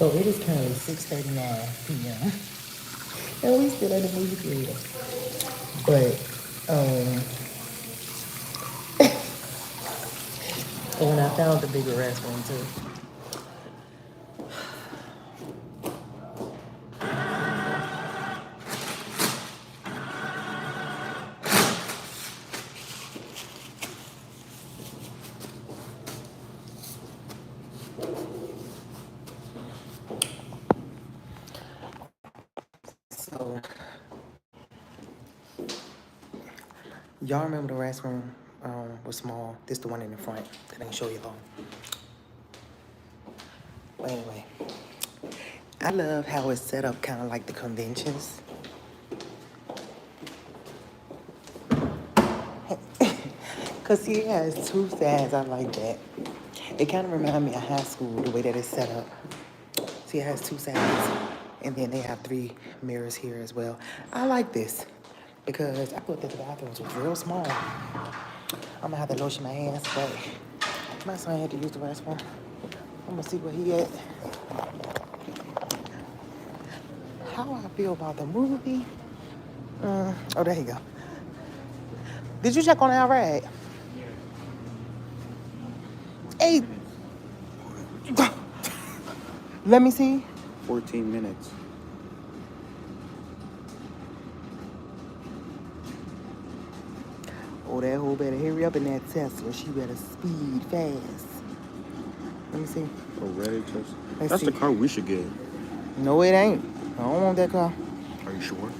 So it is currently 6:39 p.m. and we still at the movie theater. But and I found the bigger restroom too. So y'all remember the restroom was small. This the one in the front that I can show y'all. But anyway, I love how it's set up kind of like the conventions. Cause see, it has two sides. I like that. It kind of reminds me of high school, the way that it's set up. See, it has two sides, and then they have three mirrors here as well. I like this because I thought that the bathrooms was real small. I'm gonna have to lotion my hands, but my son had to use the restroom. I'm gonna see where he at. How I feel about the movie? Oh, there you go. Did you check on our ride? Hey, let me see. 14 minutes. Oh, that hoe better hurry up in that Tesla. She better speed fast. Let me see. Oh, really? Just... Let's That's see. the car we should get. No, it ain't. I don't want that car. Are you sure?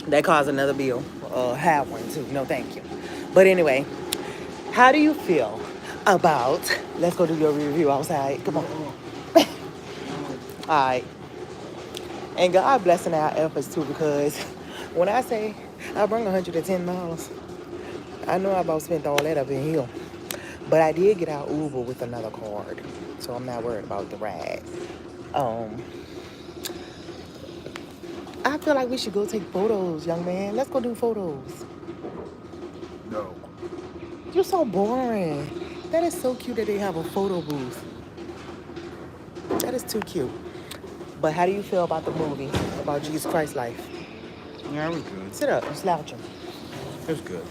That caused another bill. Have one too. No, thank you. But anyway, how do you feel about? Let's go do your review outside. Come on. All right. And God blessing our efforts too, because when I say I bring $110, I know I about spent all that up in here. But I did get our Uber with another card, so I'm not worried about the ride. I feel like we should go take photos, young man. Let's go do photos. No. You're so boring. That is so cute that they have a photo booth. That is too cute. But how do you feel about the movie, about Jesus Christ's life? Yeah, it was good. Sit up, you're slouching. It was good.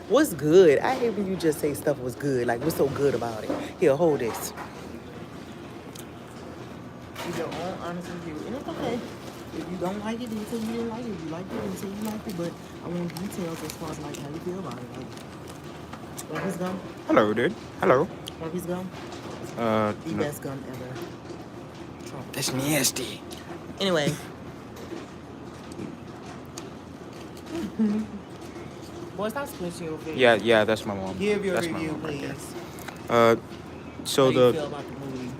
What's good? I hate when you just say stuff was good. Like, what's so good about it? Here, hold this. Give your own honest review. And it's okay. If you don't like it, then you say you didn't like it. If you like it, then you say you liked it. But I want details as far as like how you feel about it. Like, want his gum? Hello, dude. Hello. Want his gum? The no. best gum ever. Trump. That's nasty. Anyway. Boy, stop squishing your face. Yeah, that's my mom. Give your that's review, my mom please. Right so how do the you feel about the movie?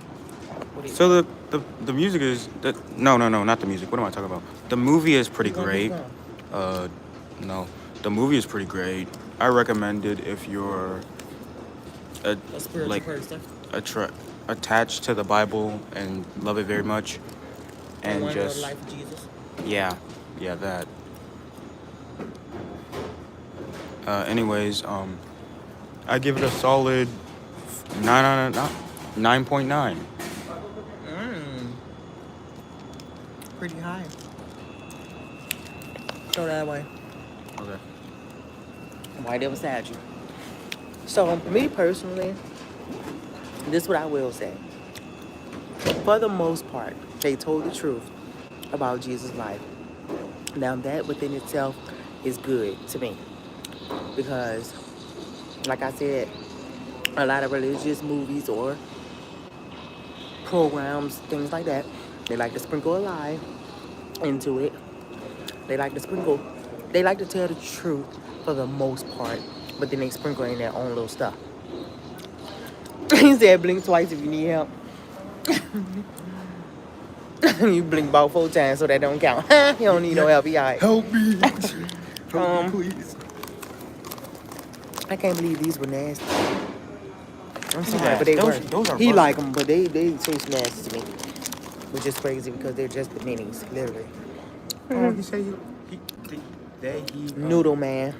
the music is no, not the music. What am I talking about? The movie is pretty great. No, the movie is pretty great. I recommend it if you're A spiritual person. Attached to the Bible and love it very much, and just the life of Jesus. yeah, that. Anyways, I give it a solid 9.9. Pretty high. Go that way. Okay. Right there beside you. So, me personally, this is what I will say. For the most part, they told the truth about Jesus' life. Now, that within itself is good to me. Because, like I said, a lot of religious movies or programs, things like that, they like to sprinkle a lie into it. They like to tell the truth for the most part, but then they sprinkle in their own little stuff. He said blink twice if you need help. You blink about 4 times so that don't count. You don't need no help, he all right. Help me. Help me, please. I can't believe these were nasty. I'm sorry, Yeah, but they were. those are He bugs. like them, but they taste nasty to me. Which is crazy because they're just the minis, literally. He said he Noodle Man.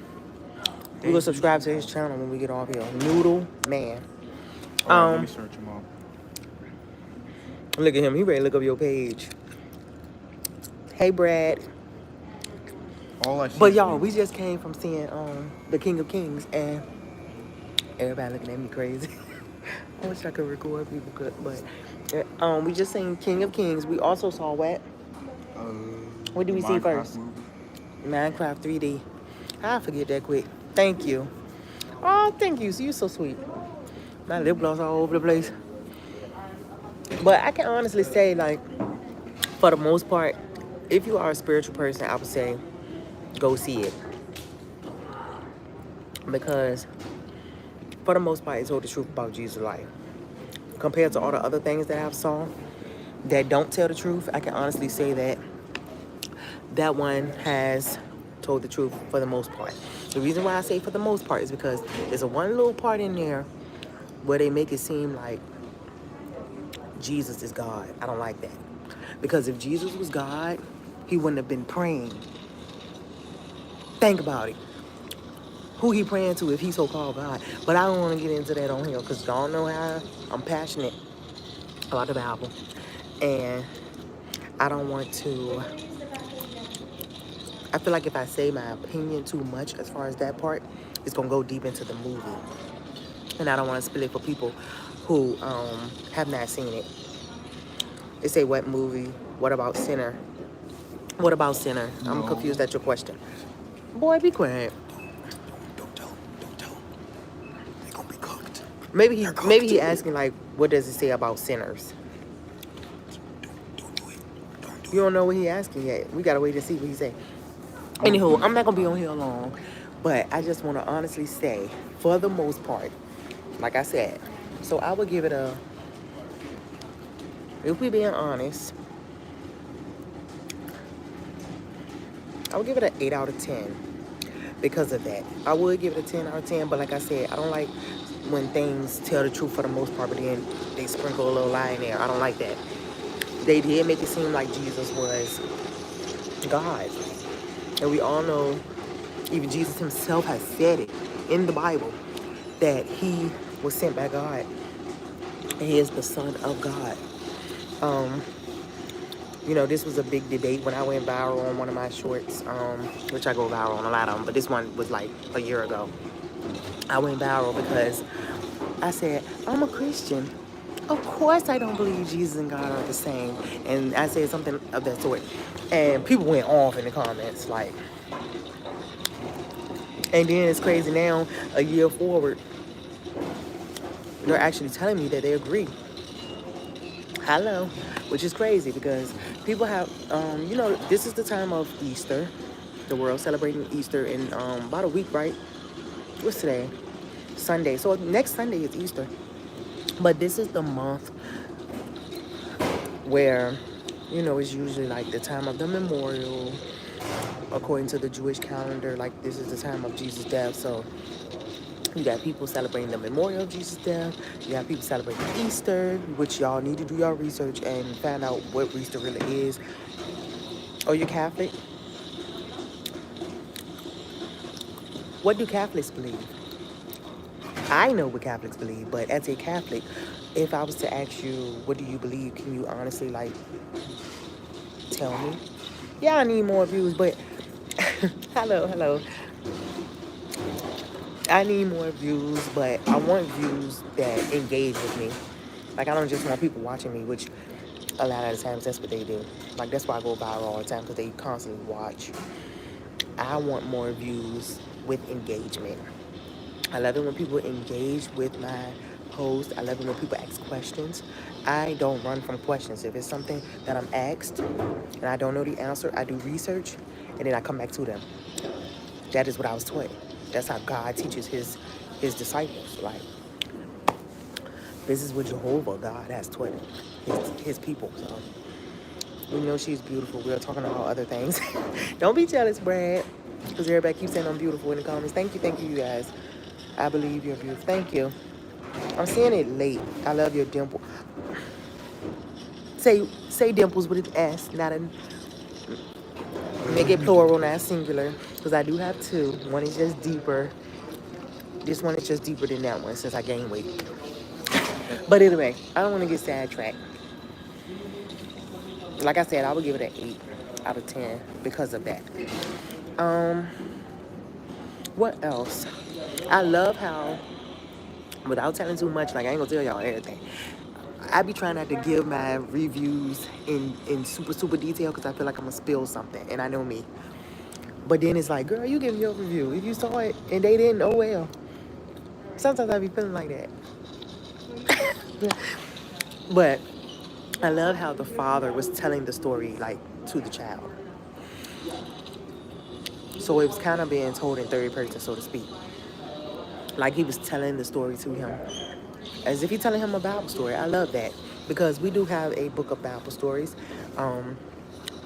We're gonna subscribe to his channel when we get off here. Noodle Man. Let me search him Look at him. He ready to look up your page. Hey, Brad. All I see. But y'all, we just came from seeing the King of Kings, and everybody looking at me crazy. I wish I could record people could, but we just seen King of Kings. We also saw what? What did we see first? Movie. Minecraft 3D. I forget that quick. Thank you. Oh, thank you. You're so sweet. My lip gloss all over the place. But I can honestly say, like, for the most part, if you are a spiritual person, I would say go see it. Because for the most part, it told the truth about Jesus' life. Compared to all the other things that I've saw that don't tell the truth, I can honestly say that that one has told the truth for the most part. The reason why I say for the most part is because there's a one little part in there where they make it seem like Jesus is God. I don't like that. Because if Jesus was God, he wouldn't have been praying. Think about it. Who he praying to if he's so-called God? But I don't want to get into that on here because y'all know how I'm passionate about the Bible. And I don't want to... I feel like if I say my opinion too much as far as that part, it's going to go deep into the movie. And I don't want to spill it for people who have not seen it. They say, what movie? What about Sinner? What about Sinner? No. I'm confused at your question. Boy, be quiet. Don't tell him. Don't tell him. They're going to be cooked. Maybe he asking, like, what does it say about sinners? Don't do it. Don't do it. You don't know what he asking yet. We got to wait to see what he say. Anywho, I'm not going to be on here long. But I just want to honestly say, for the most part, like I said, so I would give it a... If we being honest, I would give it an 8 out of 10 because of that. I would give it a 10 out of 10, but like I said, I don't like when things tell the truth for the most part, but then they sprinkle a little lie in there. I don't like that. They did make it seem like Jesus was God. And we all know, even Jesus himself has said it in the Bible, that he was sent by God. And he is the Son of God. You know, this was a big debate when I went viral on one of my shorts, which I go viral on a lot of them, but this one was like a year ago. I went viral because I said, I'm a Christian. Of course I don't believe Jesus and God are the same. And I said something of that sort. And people went off in the comments, like. And then it's crazy now, a year forward, they're actually telling me that they agree. Hello. Which is crazy because people have, you know, this is the time of Easter. The world celebrating Easter in about a week, right? What's today? Sunday. So next Sunday is Easter. But this is the month where, you know, it's usually like the time of the memorial. According to the Jewish calendar, like this is the time of Jesus' death. So you got people celebrating the memorial of Jesus' death. You got people celebrating Easter, which y'all need to do your research and find out what Easter really is. Oh, you're Catholic? What do Catholics believe? I know what Catholics believe, but as a Catholic, if I was to ask you, what do you believe? Can you honestly, like, tell me? Yeah, I need more views, but hello. I need more views, but I want views that engage with me. Like, I don't just want people watching me, which a lot of the times that's what they do. Like, that's why I go viral all the time, because they constantly watch. I want more views with engagement. I love it when people engage with my post. I love it when people ask questions. I don't run from questions. If it's something that I'm asked and I don't know the answer, I do research and then I come back to them. That is what I was taught. That's how God teaches his disciples. Like, this is what Jehovah God has taught his people. So, you know, she's beautiful. We're talking about other things. Don't be jealous, Brad, because everybody keeps saying I'm beautiful in the comments. Thank you, you guys. I believe you're beautiful. Thank you. I'm saying it late. I love your dimple. Say dimples with an S, not a... Make it plural, not singular. Because I do have two. One is just deeper. This one is just deeper than that one since I gained weight. But anyway, I don't want to get sidetracked. Like I said, I would give it an 8 out of 10 because of that. Um, what else? I love how, without telling too much, like I ain't gonna tell y'all everything. I be trying not to give my reviews in super detail because I feel like I'm gonna spill something, and I know me. But then it's like, girl, you give me your review. If you saw it and they didn't, oh well. Sometimes I be feeling like that. But I love how the father was telling the story like to the child. So it was kind of being told in third person, so to speak. Like he was telling the story to him, as if he's telling him a Bible story. I love that because we do have a book of Bible stories.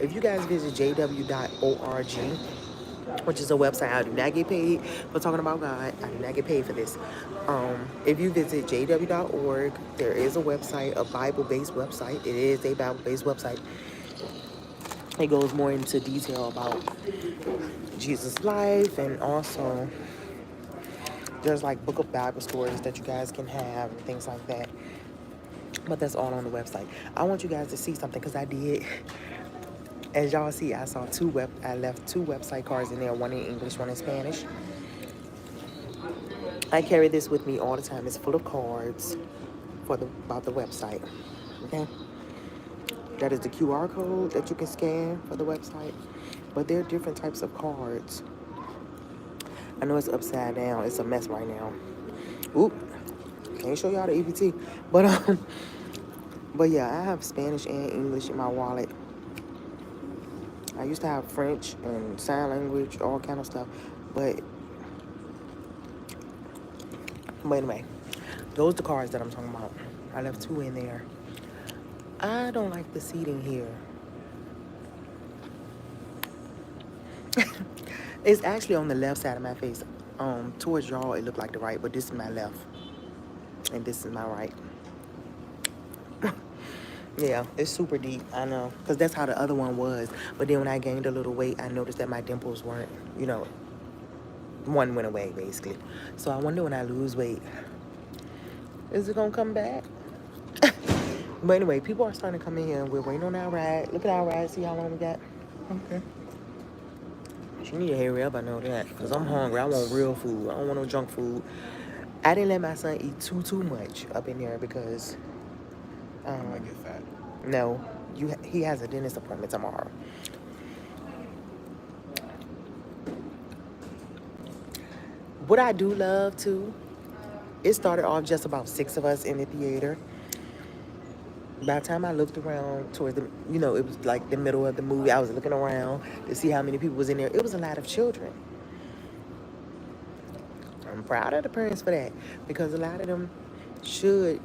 If you guys visit jw.org, which is a website, I do not get paid for talking about God. I do not get paid for this. If you visit jw.org, there is a website, a Bible-based website. It is a Bible-based website. It goes more into detail about Jesus' life, and also there's like book of Bible stories that you guys can have and things like that. But that's all on the website. I want you guys to see something because I did. As y'all see, I left 2 website cards in there, one in English, one in Spanish. I carry this with me all the time. It's full of cards about the website. Okay? That is the QR code that you can scan for the website. But there are different types of cards. I know it's upside down. It's a mess right now. Oop. Can't show y'all the EBT. But yeah, I have Spanish and English in my wallet. I used to have French and sign language, all kind of stuff. But anyway, those are the cards that I'm talking about. I left 2 in there. I don't like the seating here. It's actually on the left side of my face. Towards y'all, it looked like the right, but this is my left. And this is my right. Yeah, it's super deep, I know. Because that's how the other one was. But then when I gained a little weight, I noticed that my dimples weren't, one went away, basically. So I wonder when I lose weight, is it going to come back? But anyway, people are starting to come in here. We're waiting on our ride. Look at our ride. See how long we got? Okay. She need to hurry up, I know that. Because I'm hungry. I want real food. I don't want no junk food. I didn't let my son eat too much up in there because... I get fat. No, he has a dentist appointment tomorrow. What I do love, too, it started off just about 6 of us in the theater. By the time I looked around towards the, it was like the middle of the movie. I was looking around to see how many people was in there. It was a lot of children. I'm proud of the parents for that because a lot of them should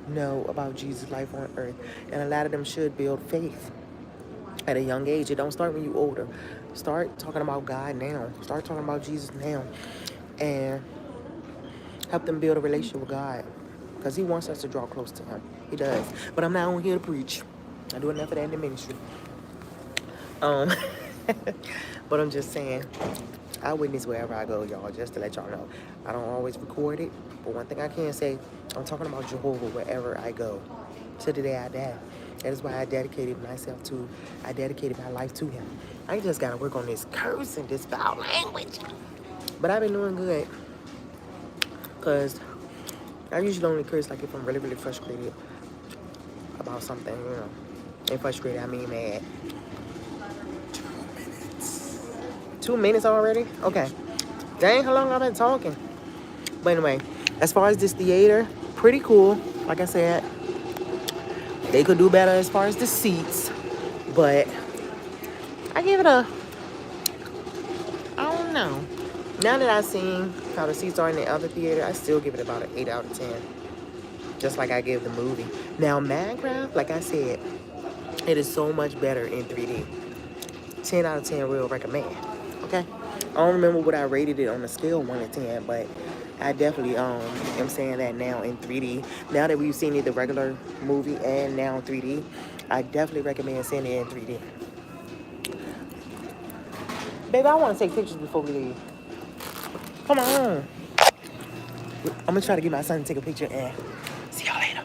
know about Jesus' life on earth, and a lot of them should build faith at a young age. It don't start when you're older. Start talking about God now. Start talking about Jesus now, and help them build a relationship with God, because he wants us to draw close to him. He does. But I'm not on here to preach. I do enough of that in the ministry. But I'm just saying, I witness wherever I go, y'all, just to let y'all know. I don't always record it, but one thing I can say, I'm talking about Jehovah wherever I go, to the day I die. That is why I dedicated my life to him. I just gotta work on this curse and this foul language. But I've been doing good, because I usually only curse like if I'm really, really frustrated about something, And frustrated, I mean mad. 2 minutes already? Okay. Dang, how long I've been talking? But anyway, as far as this theater, pretty cool. Like I said, they could do better as far as the seats. But I give it I don't know. Now that I've seen how the seats are in the other theater, I still give it about an 8 out of 10. Just like I gave the movie. Now, Minecraft, like I said, it is so much better in 3D. 10 out of 10 real recommend. Okay? I don't remember what I rated it on the scale 1 to 10, but I definitely am saying that now in 3D. Now that we've seen it the regular movie and now 3D, I definitely recommend seeing it in 3D. Baby, I want to take pictures before we leave. Come on. I'm going to try to get my son to take a picture and see y'all later.